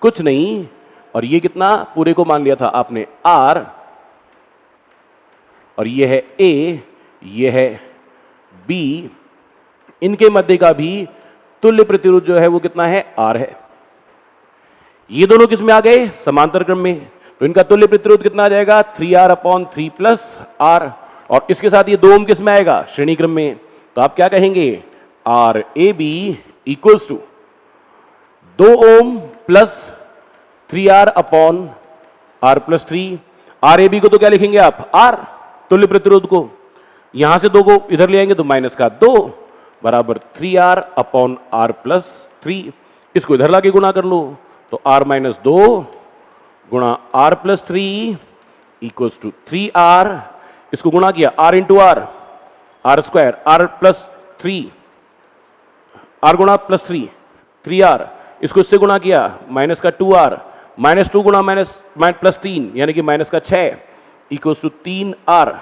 कुछ नहीं, और ये कितना? पूरे को मान लिया था आपने R, और ये है A, ये है B, इनके मध्य का भी तुल्य प्रतिरोध जो है वो कितना है? R है। ये दोनों किस में आ गए? समांतर क्रम में, तो इनका तुल्य प्रतिरोध कितना आ जाएगा? 3R अपॉन 3 प्लस R, और इसके साथ ये 2 ओम किस में आएगा? श्रेणी क्रम में। तो आप क्या कहेंगे? R A B equals to 2 ohm plus 3R upon R plus 3। R A B को तो क्या लिखेंगे आप? R, तुल्य प्रतिरोध को। यहां से 2 को इधर ले आएंगे तो माइनस का 2 बराबर 3R अपॉन R प्लस 3। इसको इधर लाके गुणा कर लो तो R माइनस 2 गुणा R plus 3 equals to 3R। इसको गुणा किया R into R square, R plus 3, R गुणा प्लस 3, 3R। इसको इससे गुणा किया माइनस का 2R, माइनस 2 गुणा माइनस प्लस 3 यानी कि माइनस का 6 इक्वल्स टू 3R।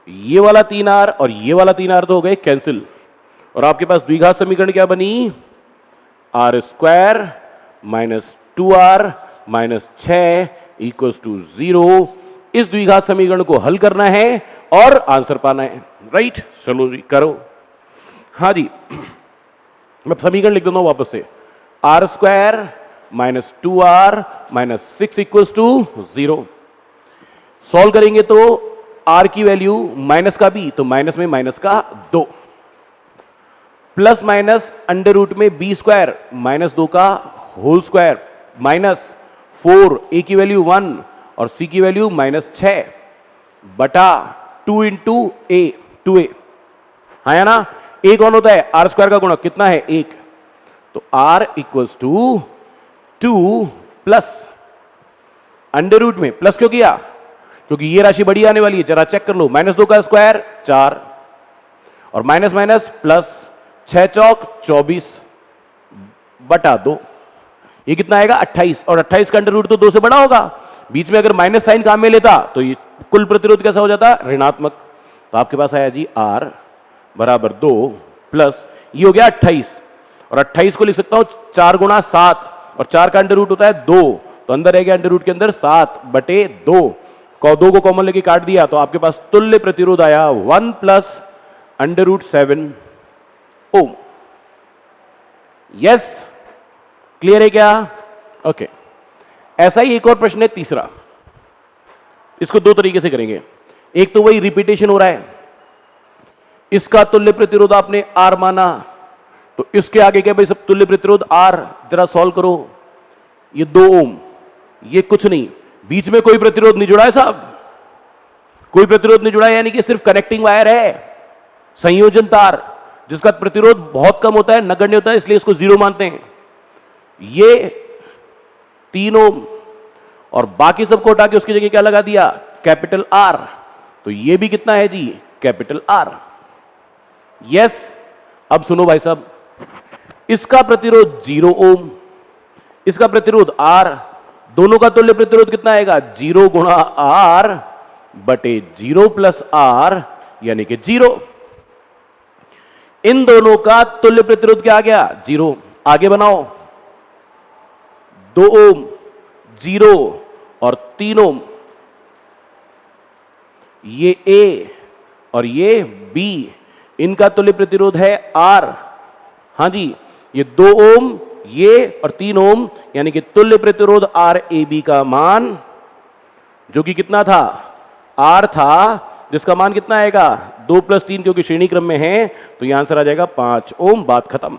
ये वाला 3R और ये वाला 3R तो हो गए कैंसिल, और आपके पास द्विघात समीकरण क्या बनी? R square minus 2R minus 6 equals to 0। इस द्विघात समीकरण को हल करना है और आंसर पाना है, राइट? चलो जी करो। हाँ जी, मैं समीकरण लिख देता हूं वापस से। R square minus 2R minus 6 equals to 0। Solve करेंगे तो R की वैल्यू माइनस का भी, तो माइनस में माइनस का 2, प्लस माइनस अंडर रूट में बी स्क्वायर माइनस 2 का होल स्क्वायर माइनस 4, ए की वैल्यू 1 और सी की वैल्यू माइनस 6 बटा 2 इंटू ए, 2a। हाँ है ना? ए कौन होता है? आर स्क्वायर का गुणक कितना है? 1। तो R equals to 2 plus under root में प्लस क्यों किया? क्योंकि ये राशि बड़ी आने वाली है, जरा चेक कर लो। माइनस 2 का स्क्वायर 4 और माइनस माइनस प्लस 6 चौक 24 बटा 2। ये कितना आएगा? 28, और 28 का अंडर रूट तो 2 से बड़ा होगा। बीच में अगर माइनस साइन काम में लेता तो ये कुल प्रतिरोध कैसा हो जाता? ऋणात्मक। तो आपके पास आया जी R बराबर 2 प्लस ये हो गया 28, और 28 को लिख सकता हूं 4 गुणा 7, और 4 का अंडर रूट होता है 2, तो अंदर रहेगा अंडर रूट के अंदर 7 बटे 2। 2 को कॉमन लेके काट दिया तो आपके पास तुल्य प्रतिरोध आया 1 प्लस अंडर रूट 7 ओम। यस, क्लियर है क्या? ओके। ऐसा ही एक और प्रश्न है तीसरा। इसको 2 तरीके से करेंगे। एक तो वही रिपीटेशन हो रहा है, इसका तुल्य प्रतिरोध आपने R माना, तो इसके आगे क्या भाई? सब तुल्य प्रतिरोध R। जरा सॉल्व करो। ये 2 ओम, ये कुछ नहीं, बीच में कोई प्रतिरोध नहीं जुड़ा है साहब, कोई प्रतिरोध नहीं जुड़ा है, यानी कि सिर्फ कनेक्टिंग वायर है, संयोजन तार जिसका प्रतिरोध बहुत कम होता है, नगण्य होता है, इसलिए इसको 0 मानते हैं। ये 3 ओम और बाकी सबको हटा के उसकी जगह क्या लगा दिया? Capital R। तो ये भी कितना है जी? Capital R। यस, अब सुनो भाई साहब, इसका प्रतिरोध 0 ओम, इसका प्रतिरोध R, दोनों का तुल्य प्रतिरोध कितना आएगा? 0 गुणा R बटे 0 प्लस R यानी कि 0। इन दोनों का तुल्य प्रतिरोध क्या आ गया? 0। आगे बनाओ, 2 ओम 0 और 3 ओम, ये A और ये B, इनका तुल्य प्रतिरोध है R। हां जी, ये 2 ओम ये और 3 ओम, यानी कि तुल्य प्रतिरोध R A B का मान जो कि कितना था? R था, जिसका मान कितना आएगा? 2 प्लस 3, क्योंकि श्रेणी क्रम में है तो यह आंसर आ जाएगा 5 ओम। बात खत्म।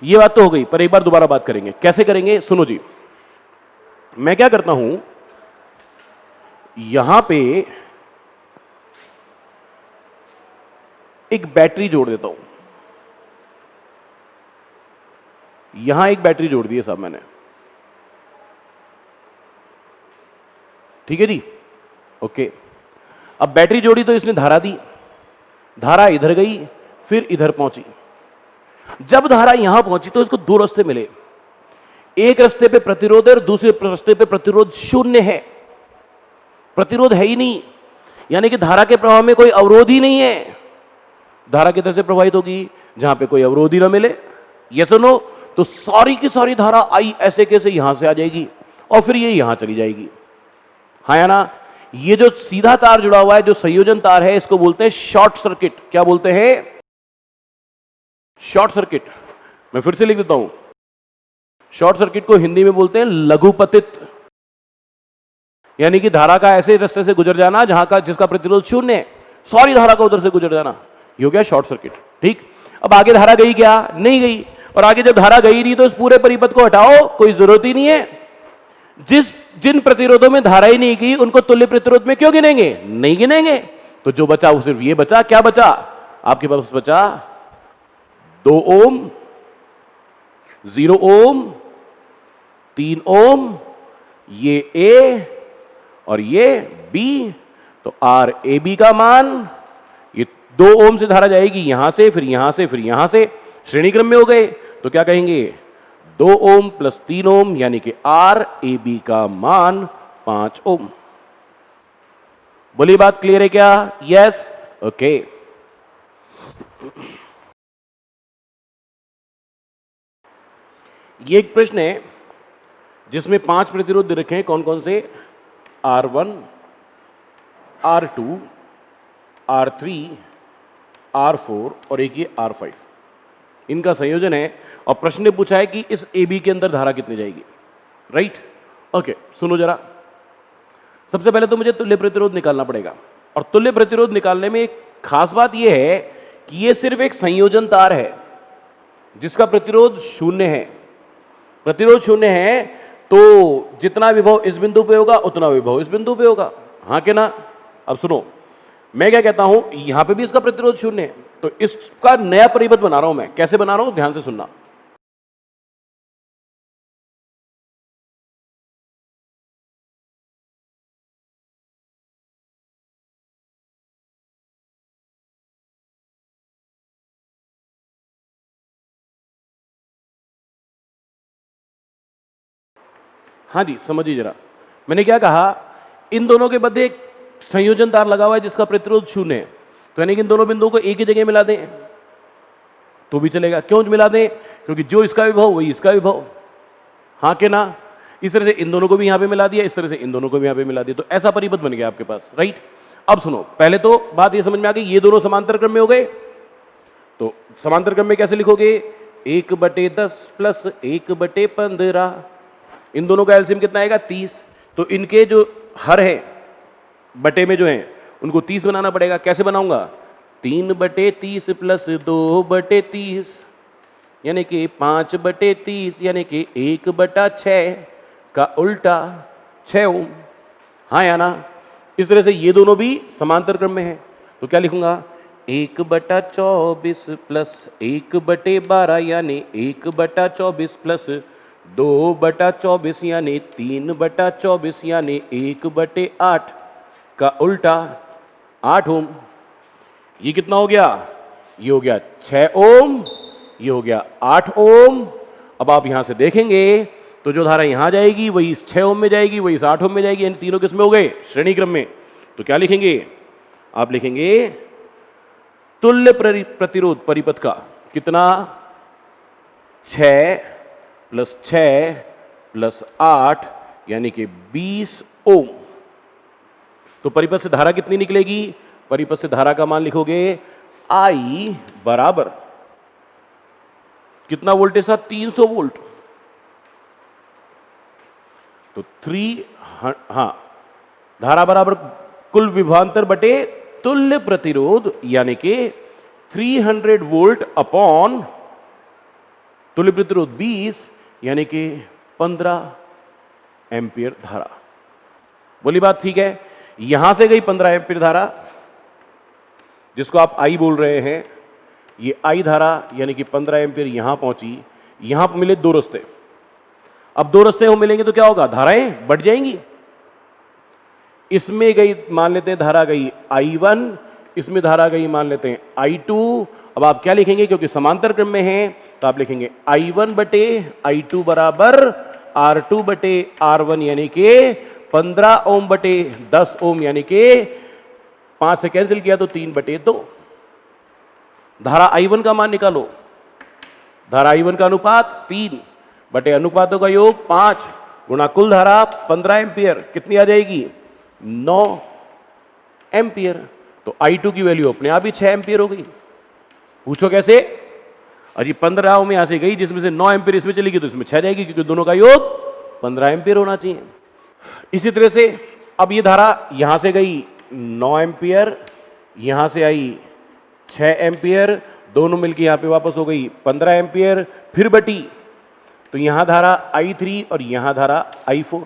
ये बात तो हो गई, पर एक बार दोबारा बात करेंगे। कैसे करेंगे? सुनो जी, मैं क्या करता हूं, यहां पे एक बैटरी जोड़ देता हूं। यहां एक बैटरी जोड़ दी है साहब मैंने, ठीक है जी? ओके। अब बैटरी जोड़ी तो इसने धारा दी, धारा इधर गई फिर इधर पहुंची। जब धारा यहां पहुंची तो इसको 2 रास्ते मिले, एक रास्ते पे प्रतिरोध है और दूसरे रास्ते पे प्रतिरोध शून्य है, प्रतिरोध है ही नहीं, यानी कि धारा के प्रवाह में कोई अवरोध ही नहीं है। धारा किधर से प्रवाहित होगी? जहां पे कोई अवरोध ही ना मिले। यस और नो? तो सारी की सारी धारा आई ऐसे कैसे यहां से आ जाएगी और फिर ये यहां चली जाएगी। हाँ या ना? ये जो सीधा तार जुड़ा हुआ है, जो संयोजन तार है, इसको बोलते हैं शॉर्ट सर्किट। क्या बोलते हैं? Short circuit. मैं फिर से लिख देता हूं, शॉर्ट सर्किट को हिंदी में बोलते हैं लघुपतित, यानी कि धारा का ऐसे रास्ते से गुजर जाना जहां का जिसका प्रतिरोध शून्य है, सारी धारा का उधर से गुजर जाना, ये हो गया शॉर्ट सर्किट। ठीक, अब आगे धारा गई क्या? नहीं गई। और आगे जब धारा गई नहीं तो इस पूरे परिपथ को हटाओ, कोई जरूरत ही नहीं है। जिन प्रतिरोधों में धारा ही नहीं गई उनको तुल्य प्रतिरोध में क्यों गिनेंगे? नहीं गिनेंगे। तो जो बचा वो सिर्फ ये बचा। क्या बचा आपके पास? बचा 2 ओम, 0 ओम, 3 ओम, ये ए और ये बी। तो आर ए बी का मान, ये 2 ओम से धारा जाएगी यहां से, फिर यहां से, फिर यहां से, श्रेणी क्रम में हो गए। तो क्या कहेंगे? 2 ओम प्लस 3 ओम यानी कि आर ए बी का मान 5 ओम। बोलिए, बात क्लियर है क्या? Yes, okay. ये एक प्रश्न है जिसमें 5 प्रतिरोध दे रखे हैं। कौन कौन से? R1, R2, R3, R4 और एक ये R5। इनका संयोजन है और प्रश्न ने पूछा है कि इस AB के अंदर धारा कितनी जाएगी। Right, okay. सुनो जरा, सबसे पहले तो मुझे तुल्य प्रतिरोध निकालना पड़ेगा। और तुल्य प्रतिरोध निकालने में एक खास बात यह है कि यह सिर्फ एक संयोजन तार है जिसका प्रतिरोध 0 है। प्रतिरोध 0 है तो जितना विभव इस बिंदु पे होगा उतना विभव इस बिंदु पे होगा। हाँ कि ना? अब सुनो, मैं क्या कहता हूं, यहां पे भी इसका प्रतिरोध 0 है, तो इसका नया परिपथ बना रहा हूं मैं। कैसे बना रहा हूं? ध्यान से सुनना। हाँ जी, समझिए जरा, मैंने क्या कहा, इन दोनों के मध्य एक संयोजन तार लगा हुआ है जिसका प्रतिरोध 0 है। तो यानी कि इन दोनों बिंदुओं को एक ही जगह मिला दें तो भी चलेगा। क्यों मिला दें? क्योंकि जो इसका विभव वही इसका विभव। हाँ के ना? इस तरह से इन दोनों को भी यहां पे मिला दिया, इस तरह से इन दोनों को भी यहां पे मिला दिया, तो ऐसा परिपथ बन गया आपके पास। राइट, अब सुनो, पहले तो बात ये समझ में आ गई, ये दोनों समांतर क्रम में हो गए। तो समांतर क्रम में कैसे लिखोगे? 1/10 प्लस 1/15। इन दोनों का एलसीएम कितना आएगा? 30। तो इनके जो हर है बटे में जो है उनको 30 बनाना पड़ेगा। कैसे बनाऊंगा? 3/30 प्लस 2/30 यानी कि 5/30 यानी कि 1/6 का उल्टा 6 ओम। हाँ या ना? इस तरह से ये दोनों भी समांतर क्रम में है। तो क्या लिखूंगा? 1/24 प्लस 1/12 यानी 1/24 प्लस 2/24 यानी 3/24 यानी 1/8 का उल्टा 8 ओम। ये कितना हो गया? ये हो गया 6 ओम, ये हो गया 8 ओम। अब आप यहां से देखेंगे तो जो धारा यहां जाएगी वही इस 6 ओम में जाएगी, वही इस 8 ओम में जाएगी। इन तीनों किस में हो गए? श्रेणी क्रम में। तो क्या लिखेंगे आप? लिखेंगे तुल्य प्रतिरोध परिपथ का कितना? 6 प्लस 6 प्लस 8 यानी कि 20 ओम। तो परिपथ से धारा कितनी निकलेगी? परिपथ से धारा का मान लिखोगे I बराबर कितना वोल्टेज था? 300 वोल्ट। तो 3 हाँ, धारा बराबर कुल विभवांतर बटे तुल्य प्रतिरोध यानी कि 300 वोल्ट अपॉन तुल्य प्रतिरोध 20 यानी कि 15 एम्पियर धारा। बोली बात ठीक है? यहां से गई 15 एम्पियर धारा जिसको आप आई बोल रहे हैं। ये आई धारा यानी कि 15 एम्पियर यहां पहुंची। यहां पर मिले 2 रास्ते। अब 2 रास्ते हो मिलेंगे तो क्या होगा? धाराएं बढ़ जाएंगी। इसमें गई मान लेते हैं धारा गई I1, इसमें धारा गई मान लेते हैं I2। अब आप क्या लिखेंगे? क्योंकि समांतर क्रम में है तो आप लिखेंगे I1 बटे I2 बराबर R2 बटे R1 यानी कि 15 ओम बटे 10 ओम यानी कि 5 से कैंसिल किया तो 3/2। धारा I1 का मान निकालो। धारा I1 का अनुपात 3 बटे अनुपातों का योग 5 गुणा कुल धारा 15 एम्पियर कितनी आ जाएगी? 9 एम्पियर। तो I2 की वैल्यू अपने आप ही 6 एम्पियर हो गई। पूछो कैसे? अरे 15 ओम यहां से गई जिसमें से 9 एम्पियर इसमें चली गई तो इसमें 6 जाएगी क्योंकि दोनों का योग 15 एम्पियर होना चाहिए। इसी तरह से अब ये धारा यहां से गई 9 एम्पियर, यहां से आई 6 एम्पियर, दोनों मिलके यहां पे वापस हो गई 15 एम्पियर, फिर बटी, तो यहां धारा I3 और यहां धारा I4,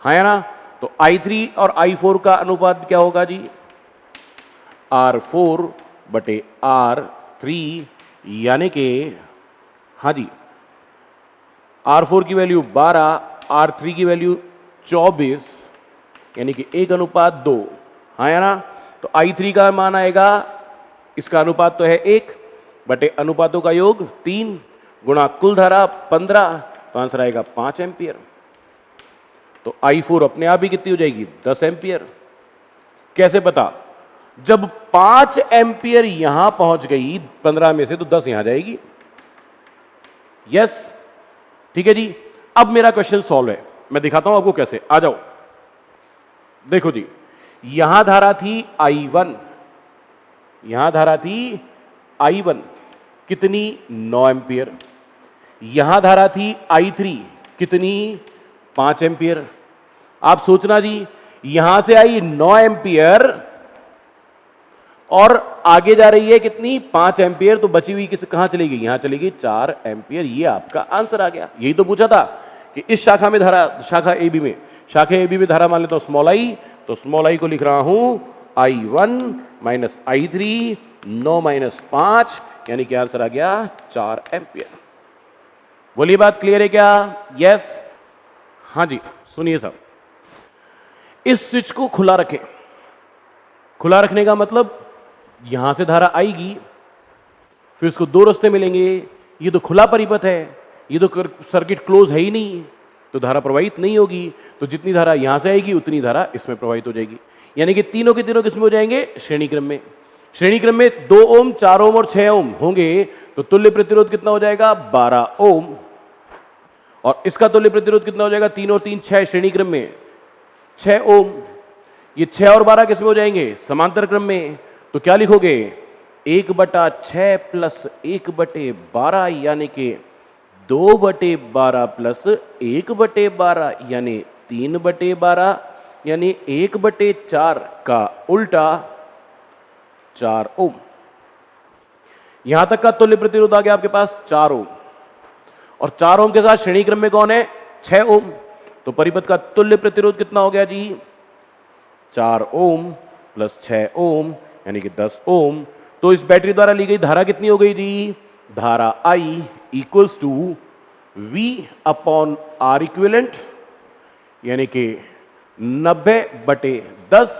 हाँ या ना? तो I3 और I4 का अनुपात क्या होगा जी? R4 बटे R3, यानी कि हाँ जी, R4 की वैल्यू 12, R3 की वैल्यू 24, यानी कि 1:2, हाँ या ना? तो I3 का मान आएगा, इसका अनुपात तो है 1 बटे अनुपातों का योग 3 गुणा कुल धारा 15, तो आंसर आएगा 5 एम्पियर। तो I4 अपने आप ही कितनी हो जाएगी? 10 एम्पियर। कैसे पता? जब 5 एम्पियर यहां पहुंच गई 15 में से, तो 10 यहां जाएगी। यस, ठीक है जी। अब मेरा क्वेश्चन सॉल्व है, मैं दिखाता हूं आपको कैसे। आ जाओ, देखो जी, यहां धारा थी I1, यहां धारा थी I1 कितनी? 9 एम्पियर। यहां धारा थी I3 कितनी? 5 एम्पियर। आप सोचना जी, यहां से आई 9 एम्पियर और आगे जा रही है कितनी? 5 एम्पियर, तो बची हुई किस कहां चली गई? यहां चली गई 4 एम्पियर। ये आपका आंसर आ गया। यही तो पूछा था कि इस शाखा में धारा, शाखा AB में, शाखा AB में धारा मान लेता हूं स्मॉल I, तो स्मॉल I को लिख रहा हूं I1 माइनस I3, 9 माइनस 5, यानी कि आंसर आ गया 4 एम्पियर। बोलिए, बात क्लियर है क्या? यस, हाँ जी। सुनिए साहब, इस स्विच को खुला रखें। खुला रखने का मतलब यहां से धारा आएगी, फिर इसको दो रास्ते मिलेंगे। ये तो खुला परिपथ है, ये तो सर्किट क्लोज है ही नहीं, तो धारा प्रवाहित नहीं होगी। तो जितनी धारा यहां से आएगी उतनी धारा इसमें प्रवाहित हो जाएगी, यानी कि तीनों के तीनों किसमें हो जाएंगे? श्रेणी क्रम में। श्रेणी क्रम में 2 ओम, 4 ओम और 6 ओम होंगे, तो तुल्य प्रतिरोध कितना हो जाएगा? 12 ओम। और इसका तुल्य प्रतिरोध कितना हो जाएगा? 3 और 3 6, श्रेणी क्रम में 6 ओम। ये 6 और 12 किसमें हो जाएंगे? समांतर क्रम में। तो क्या लिखोगे? 1/6 प्लस 1/12, यानी कि 2/12 प्लस 1/12, यानी 3/12, यानी 1/4 का उल्टा 4 ओम। यहां तक का तुल्य प्रतिरोध आ गया आपके पास 4 ओम, और 4 ओम के साथ श्रेणी क्रम में कौन है? 6 ओम। तो परिपथ का तुल्य प्रतिरोध कितना हो गया जी? 4 ओम प्लस 6 ओम, यानी कि 10 ओम। तो इस बैटरी द्वारा ली गई धारा कितनी हो गई जी? धारा I equals to V upon R equivalent, यानी कि 90/10,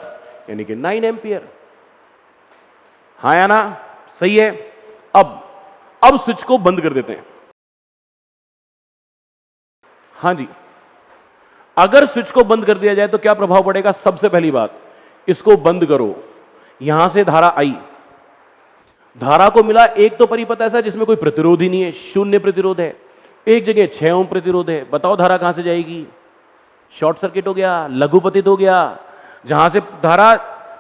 यानी कि 9 एम्पियर। हाँ या ना? सही है। अब स्विच को बंद कर देते हैं। हाँ जी, अगर स्विच को बंद कर दिया जाए तो क्या प्रभाव पड़ेगा? सबसे पहली बात, इसको बंद करो, यहां से धारा आई, धारा को मिला एक तो परिपथ ऐसा जिसमें कोई प्रतिरोध ही नहीं है, शून्य प्रतिरोध है, एक जगह 6 ओम प्रतिरोध है। बताओ धारा कहां से जाएगी? शॉर्ट सर्किट हो गया, लघुपतित हो गया। जहां से धारा,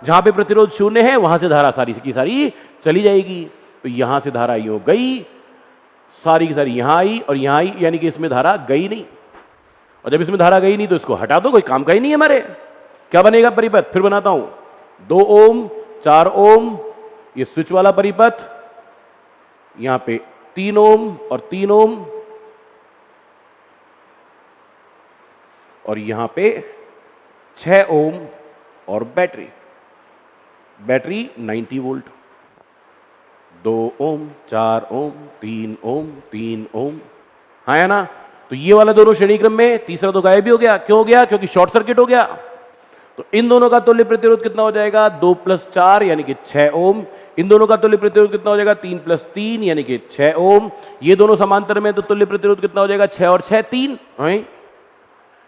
जहां पे प्रतिरोध शून्य है वहां से धारा सारी की सारी चली जाएगी। तो यहां से धारा यो गई, सारी की सारी यहां आई और यहां आई, यानी कि इसमें धारा गई नहीं। और जब इसमें धारा गई नहीं तो इसको हटा दो, कोई काम का ही नहीं है हमारे। क्या बनेगा परिपथ? फिर बनाता हूं, 2 ओम 4 ओम, ये स्विच वाला परिपथ, यहां पे 3 ओम और 3 ओम, और यहां पे 6 ओम और बैटरी, बैटरी 90 वोल्ट, 2 ओम 4 ओम 3 ओम 3 ओम, हाँ है ना? तो ये वाला दोनों श्रेणी क्रम में, तीसरा तो गायब भी हो गया। क्यों हो गया? क्योंकि शॉर्ट सर्किट हो गया। तो इन दोनों का तुल्य प्रतिरोध कितना हो जाएगा? 2 + 4 यानी कि 6 ओम। इन दोनों का तुल्य प्रतिरोध कितना हो जाएगा? 3 + 3 यानी कि 6 ओम। ये दोनों समांतर में, तो तुल्य प्रतिरोध कितना हो जाएगा? 6 और 6 3,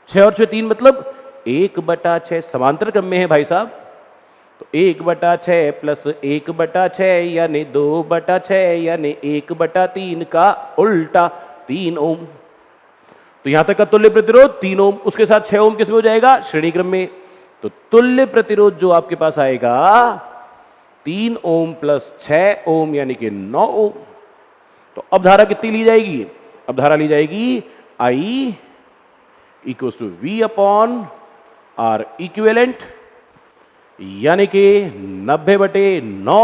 6 और 6 3, मतलब 1/6 समांतर क्रम में है भाई साहब। तो 1/6 प्लस 1/6 यानी 2/6 यानी 1/3 का उल्टा 3 ओम। तो यहां तक का तुल्य प्रतिरोध 3 ओम, उसके साथ 6 ओम किसमें हो जाएगा? श्रेणी क्रम में। तो तुल्य प्रतिरोध जो आपके पास आएगा 3 ओम प्लस 6 ओम यानी कि 9 ओम। तो अब धारा कितनी ली जाएगी? अब धारा ली जाएगी I equals to V upon R equivalent, यानी कि 90/9,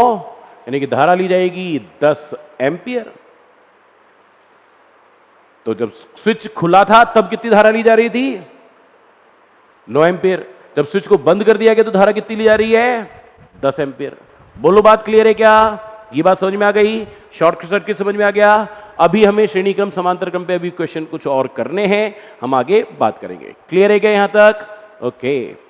यानी कि धारा ली जाएगी 10 एम्पियर। तो जब स्विच खुला था तब कितनी धारा ली जा रही थी? 9 एम्पियर। जब स्विच को बंद कर दिया गया तो धारा कितनी ली जा रही है? 10 एम्पियर। बोलो बात क्लियर है क्या? ये बात समझ में आ गई? शॉर्ट सर्किट समझ में आ गया? अभी हमें श्रेणी क्रम समांतर क्रम पे अभी क्वेश्चन कुछ और करने हैं, हम आगे बात करेंगे। क्लियर है क्या यहां तक? ओके।